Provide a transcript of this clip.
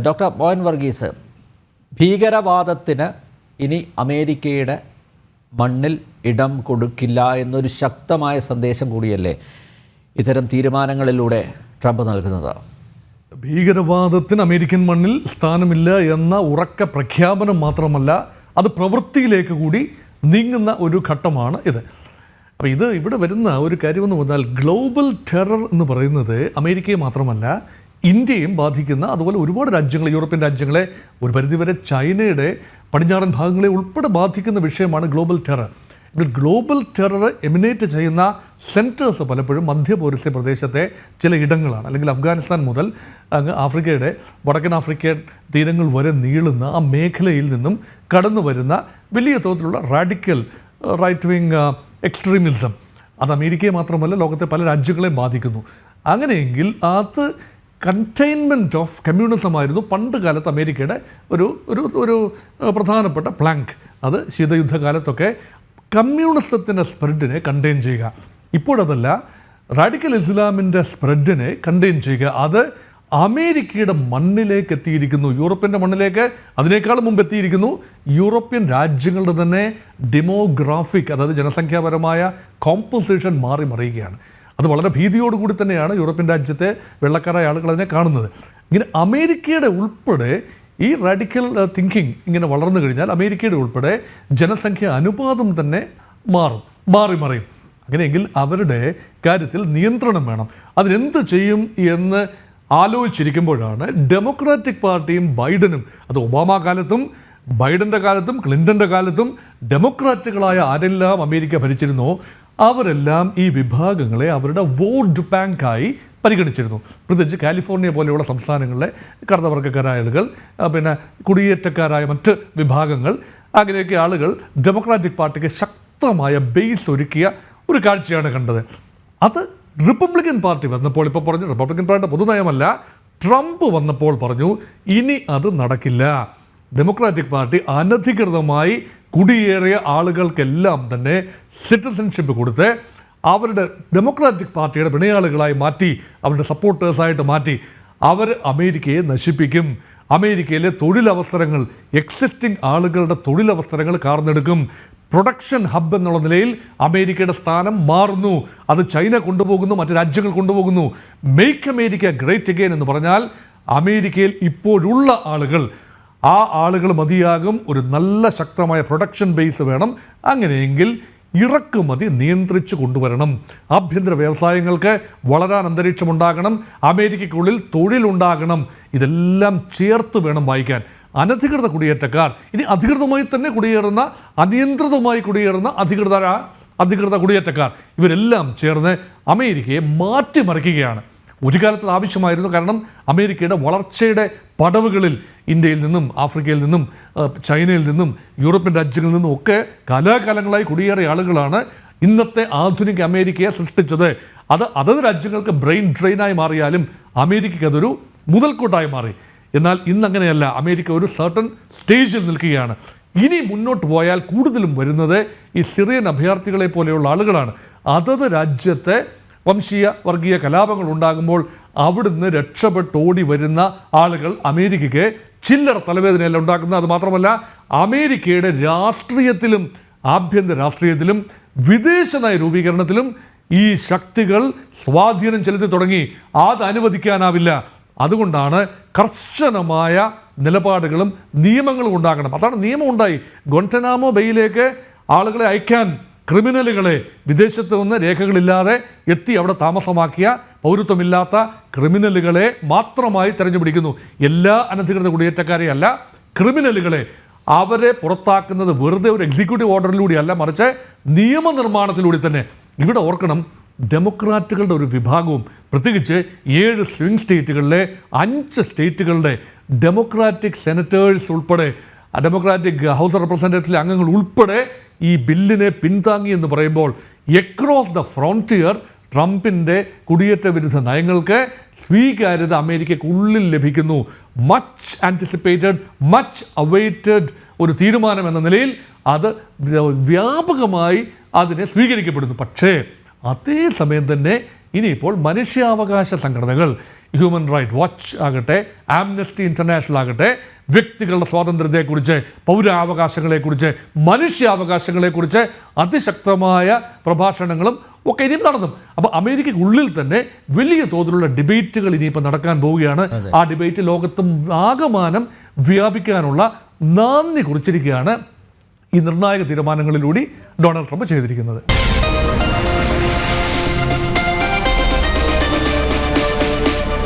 Doctor Mohan Varghese, ഭീകരവാദത്തിന് ഇനി അമേരിക്കയുടെ മണ്ണിൽ ഇടം കൊടുക്കില്ല എന്നൊരു ശക്തമായ സന്ദേശം കൂടിയല്ലേ ഇത്തരം തീരുമാനങ്ങളിലൂടെ ട്രംപ് നൽകുന്നത്? ഭീകരവാദത്തിന് അമേരിക്കൻ മണ്ണിൽ സ്ഥാനമില്ല എന്ന ഉറക്ക പ്രഖ്യാപനം മാത്രമല്ല, അത് പ്രവൃത്തിയിലേക്ക് കൂടി നീങ്ങുന്ന ഒരു ഘട്ടമാണ് ഇത്. അപ്പോൾ ഇവിടെ വരുന്ന ഒരു കാര്യമെന്ന് പറഞ്ഞാൽ ഗ്ലോബൽ ടെറർ എന്ന് പറയുന്നത് അമേരിക്കയെ മാത്രമല്ല ഇന്ത്യയും ബാധിക്കുന്ന, അതുപോലെ ഒരുപാട് രാജ്യങ്ങൾ, യൂറോപ്യൻ രാജ്യങ്ങളെ, ഒരു പരിധിവരെ ചൈനയുടെ പടിഞ്ഞാറൻ ഭാഗങ്ങളെ ഉൾപ്പെടെ ബാധിക്കുന്ന വിഷയമാണ് ഗ്ലോബൽ ടെറർ. ഇതിൽ ഗ്ലോബൽ ടെറർ എമിനേറ്റ് ചെയ്യുന്ന സെൻറ്റേഴ്സ് പലപ്പോഴും മധ്യപൗരസ്ത്യ പ്രദേശത്തെ ചില ഇടങ്ങളാണ്. അല്ലെങ്കിൽ അഫ്ഗാനിസ്ഥാൻ മുതൽ അങ്ങ് ആഫ്രിക്കയുടെ വടക്കൻ ആഫ്രിക്കൻ തീരങ്ങൾ വരെ നീളുന്ന ആ മേഖലയിൽ നിന്നും കടന്നു വരുന്ന വലിയ തോതിലുള്ള റാഡിക്കൽ റൈറ്റ് വിങ് എക്സ്ട്രീമിസം, അത് അമേരിക്കയെ മാത്രമല്ല ലോകത്തെ പല രാജ്യങ്ങളെയും ബാധിക്കുന്നു. അങ്ങനെയെങ്കിൽ അത് കണ്ടെയ്ൻമെൻറ്റ് ഓഫ് കമ്മ്യൂണിസമായിരുന്നു പണ്ട് കാലത്ത് അമേരിക്കയുടെ ഒരു പ്രധാനപ്പെട്ട പ്ലാങ്ക്. അത് ശീതയുദ്ധകാലത്തൊക്കെ കമ്മ്യൂണിസത്തിൻ്റെ സ്പ്രെഡിനെ കണ്ടെയ്ൻ ചെയ്യുക. ഇപ്പോഴതല്ല, റാഡിക്കൽ ഇസ്ലാമിൻ്റെ സ്പ്രെഡിനെ കണ്ടെയ്ൻ ചെയ്യുക. അത് അമേരിക്കയുടെ മണ്ണിലേക്ക് എത്തിയിരിക്കുന്നു, യൂറോപ്പിൻ്റെ മണ്ണിലേക്ക് അതിനേക്കാളും മുമ്പ് എത്തിയിരിക്കുന്നു. യൂറോപ്യൻ രാജ്യങ്ങളുടെ തന്നെ ഡെമോഗ്രാഫിക്, അതായത് ജനസംഖ്യാപരമായ കോമ്പോസിഷൻ മാറി മറിയുകയാണ്. അത് വളരെ ഭീതിയോടുകൂടി തന്നെയാണ് യൂറോപ്യൻ രാജ്യത്തെ വെള്ളക്കാരായ ആളുകൾ അതിനെ കാണുന്നത്. ഇങ്ങനെ അമേരിക്കയുടെ ഉൾപ്പെടെ ഈ റാഡിക്കൽ തിങ്കിങ് ഇങ്ങനെ വളർന്നു കഴിഞ്ഞാൽ അമേരിക്കയുടെ ഉൾപ്പെടെ ജനസംഖ്യ അനുപാതം തന്നെ മാറി മറിയും. അങ്ങനെയെങ്കിൽ അവരുടെ കാര്യത്തിൽ നിയന്ത്രണം വേണം. അതിനെന്ത് ചെയ്യും എന്ന് ആലോചിച്ചിരിക്കുമ്പോഴാണ് ഡെമോക്രാറ്റിക് പാർട്ടിയും ബൈഡനും, അത് ഒബാമ കാലത്തും ബൈഡൻ്റെ കാലത്തും ക്ലിൻ്റൻ്റെ കാലത്തും ഡെമോക്രാറ്റുകളായ ആരെല്ലാം അമേരിക്ക ഭരിച്ചിരുന്നോ അവരെല്ലാം ഈ വിഭാഗങ്ങളെ അവരുടെ വോട്ട് ബാങ്കായി പരിഗണിച്ചിരുന്നു. പ്രത്യേകിച്ച് കാലിഫോർണിയ പോലെയുള്ള സംസ്ഥാനങ്ങളിലെ കറുത്തവർഗ്ഗക്കാരായ ആളുകൾ, പിന്നെ കുടിയേറ്റക്കാരായ മറ്റ് വിഭാഗങ്ങൾ, അങ്ങനെയൊക്കെ ആളുകൾ ഡെമോക്രാറ്റിക് പാർട്ടിക്ക് ശക്തമായ ബേസ് ഒരുക്കിയ ഒരു കാഴ്ചയാണ് കണ്ടത്. അത് റിപ്പബ്ലിക്കൻ പാർട്ടി വന്നപ്പോൾ, ഇപ്പോൾ പറഞ്ഞു റിപ്പബ്ലിക്കൻ പാർട്ടിയുടെ പൊതുനയമല്ല, ട്രംപ് വന്നപ്പോൾ പറഞ്ഞു ഇനി അത് നടക്കില്ല. ഡെമോക്രാറ്റിക് പാർട്ടി അനധികൃതമായി കുടിയേറിയ ആളുകൾക്കെല്ലാം തന്നെ സിറ്റിസൺഷിപ്പ് കൊടുത്ത് അവരുടെ ഡെമോക്രാറ്റിക് പാർട്ടിയുടെ പിണയാളുകളായി മാറ്റി, അവരുടെ സപ്പോർട്ടേഴ്സായിട്ട് മാറ്റി അവർ അമേരിക്കയെ നശിപ്പിക്കും. അമേരിക്കയിലെ തൊഴിലവസരങ്ങൾ, എക്സിസ്റ്റിംഗ് ആളുകളുടെ തൊഴിലവസരങ്ങൾ കാർന്നെടുക്കും. പ്രൊഡക്ഷൻ ഹബ് എന്നുള്ള നിലയിൽ അമേരിക്കയുടെ സ്ഥാനം മാറുന്നു. അത് ചൈന കൊണ്ടുപോകുന്നു, മറ്റ് രാജ്യങ്ങൾ കൊണ്ടുപോകുന്നു. മെയ്ക്ക് അമേരിക്ക ഗ്രേറ്റ് അഗെയിൻ എന്ന് പറഞ്ഞാൽ അമേരിക്കയിൽ ഇപ്പോഴുള്ള ആളുകൾ, ആ ആളുകൾ മതിയാകും. ഒരു നല്ല ശക്തമായ പ്രൊഡക്ഷൻ ബേസ് വേണം. അങ്ങനെയെങ്കിൽ ഇറക്കുമതി നിയന്ത്രിച്ചു കൊണ്ടുവരണം. ആഭ്യന്തര വ്യവസായങ്ങൾക്ക് വളരാൻ അന്തരീക്ഷമുണ്ടാകണം. അമേരിക്കയ്ക്കുള്ളിൽ തൊഴിലുണ്ടാകണം. ഇതെല്ലാം ചേർത്ത് വേണം വായിക്കാൻ. അനധികൃത കുടിയേറ്റക്കാർ, ഇനി അധികൃതമായി തന്നെ കുടിയേറുന്ന, അനിയന്ത്രിതമായി കുടിയേറുന്ന അധികൃത കുടിയേറ്റക്കാർ, ഇവരെല്ലാം ചേർന്ന് അമേരിക്കയെ മാറ്റിമറിക്കുകയാണ്. ഒരു കാലത്ത് ആവശ്യമായിരുന്നു. കാരണം അമേരിക്കയുടെ വളർച്ചയുടെ പടവുകളിൽ ഇന്ത്യയിൽ നിന്നും ആഫ്രിക്കയിൽ നിന്നും ചൈനയിൽ നിന്നും യൂറോപ്യൻ രാജ്യങ്ങളിൽ നിന്നും ഒക്കെ കാലാകാലങ്ങളായി കുടിയേറിയ ആളുകളാണ് ഇന്നത്തെ ആധുനിക അമേരിക്കയെ സൃഷ്ടിച്ചത്. അതത് രാജ്യങ്ങൾക്ക് ബ്രെയിൻ ഡ്രെയിനായി മാറിയാലും അമേരിക്കയ്ക്ക് അതൊരു മുതൽക്കൂട്ടായി മാറി. എന്നാൽ ഇന്നങ്ങനെയല്ല. അമേരിക്ക ഒരു സർട്ടൺ സ്റ്റേജിൽ നിൽക്കുകയാണ്. ഇനി മുന്നോട്ട് പോയാൽ കൂടുതലും വരുന്നത് ഈ സിറിയൻ അഭയാർത്ഥികളെ പോലെയുള്ള ആളുകളാണ്. അതത് രാജ്യത്തെ വംശീയ വർഗീയ കലാപങ്ങൾ ഉണ്ടാകുമ്പോൾ അവിടുന്ന് രക്ഷപ്പെട്ടോടി വരുന്ന ആളുകൾ അമേരിക്കയ്ക്ക് ചില്ലറ തലവേദനയല്ല ഉണ്ടാക്കുന്നത്. അതുമാത്രമല്ല, അമേരിക്കയുടെ രാഷ്ട്രീയത്തിലും ആഭ്യന്തര രാഷ്ട്രീയത്തിലും വിദേശ നയ രൂപീകരണത്തിലും ഈ ശക്തികൾ സ്വാധീനം ചെലുത്തി തുടങ്ങി. അത് അനുവദിക്കാനാവില്ല. അതുകൊണ്ടാണ് കർശനമായ നിലപാടുകളും നിയമങ്ങളും ഉണ്ടാകണം. അതാണ് നിയമം ഉണ്ടായി. ഗൊൻറ്റനാമോ ബേയിലേക്ക് ആളുകളെ അയക്കാൻ, ക്രിമിനലുകളെ, വിദേശത്ത് നിന്ന് രേഖകളില്ലാതെ എത്തി അവിടെ താമസമാക്കിയ പൗരത്വമില്ലാത്ത ക്രിമിനലുകളെ മാത്രമായി തെരഞ്ഞുപിടിക്കുന്നു. എല്ലാ അനധികൃത കുടിയേറ്റക്കാരെയല്ല, ക്രിമിനലുകളെ. അവരെ പുറത്താക്കുന്നത് വെറുതെ ഒരു എക്സിക്യൂട്ടീവ് ഓർഡറിലൂടെയല്ല, മറിച്ച് നിയമനിർമ്മാണത്തിലൂടെ തന്നെ. ഇവിടെ ഓർക്കണം, ഡെമോക്രാറ്റുകളുടെ ഒരു വിഭാഗവും, പ്രത്യേകിച്ച് 7 സ്വിംഗ് സ്റ്റേറ്റുകളിലെ 5 സ്റ്റേറ്റുകളുടെ ഡെമോക്രാറ്റിക് സെനറ്റേഴ്സ് ഉൾപ്പെടെ, ഡെമോക്രാറ്റിക് ഹൗസ് ഓഫ് റെപ്രസെൻറ്റേറ്റീവ്സിലെ അംഗങ്ങൾ ഉൾപ്പെടെ ഈ ബില്ലിനെ പിന്താങ്ങി എന്ന് പറയുമ്പോൾ എക്രോസ് ദ ഫ്രോണ്ടിയർ ട്രംപിൻ്റെ കുടിയേറ്റ വിരുദ്ധ നയങ്ങൾക്ക് സ്വീകാര്യത അമേരിക്കയ്ക്കുള്ളിൽ ലഭിക്കുന്നു. മച്ച് ആൻറ്റിസിപ്പേറ്റഡ്, മച്ച് അവൈറ്റഡ് ഒരു തീരുമാനം എന്ന നിലയിൽ അത് വ്യാപകമായി അതിനെ സ്വീകരിക്കപ്പെടുന്നു. പക്ഷേ അതേസമയം തന്നെ ഇനിയിപ്പോൾ മനുഷ്യാവകാശ സംഘടനകൾ, ഹ്യൂമൻ റൈറ്റ് വാച്ച് ആകട്ടെ, ആംനസ്റ്റി ഇൻ്റർനാഷണൽ ആകട്ടെ, വ്യക്തികളുടെ സ്വാതന്ത്ര്യത്തെക്കുറിച്ച്, പൗരാവകാശങ്ങളെക്കുറിച്ച്, മനുഷ്യാവകാശങ്ങളെക്കുറിച്ച് അതിശക്തമായ പ്രഭാഷണങ്ങളും ഒക്കെ ഇനിയും നടത്തും. അപ്പോൾ അമേരിക്കയ്ക്കുള്ളിൽ തന്നെ വലിയ തോതിലുള്ള ഡിബേറ്റുകൾ ഇനിയിപ്പോൾ നടക്കാൻ പോവുകയാണ്. ആ ഡിബേറ്റ് ലോകത്തും ആകമാനം വ്യാപിക്കാനുള്ള നാന്ദി കുറിച്ചിരിക്കുകയാണ് ഈ നിർണായക തീരുമാനങ്ങളിലൂടെ ഡൊണാൾഡ് ട്രംപ് ചെയ്തിരിക്കുന്നത്.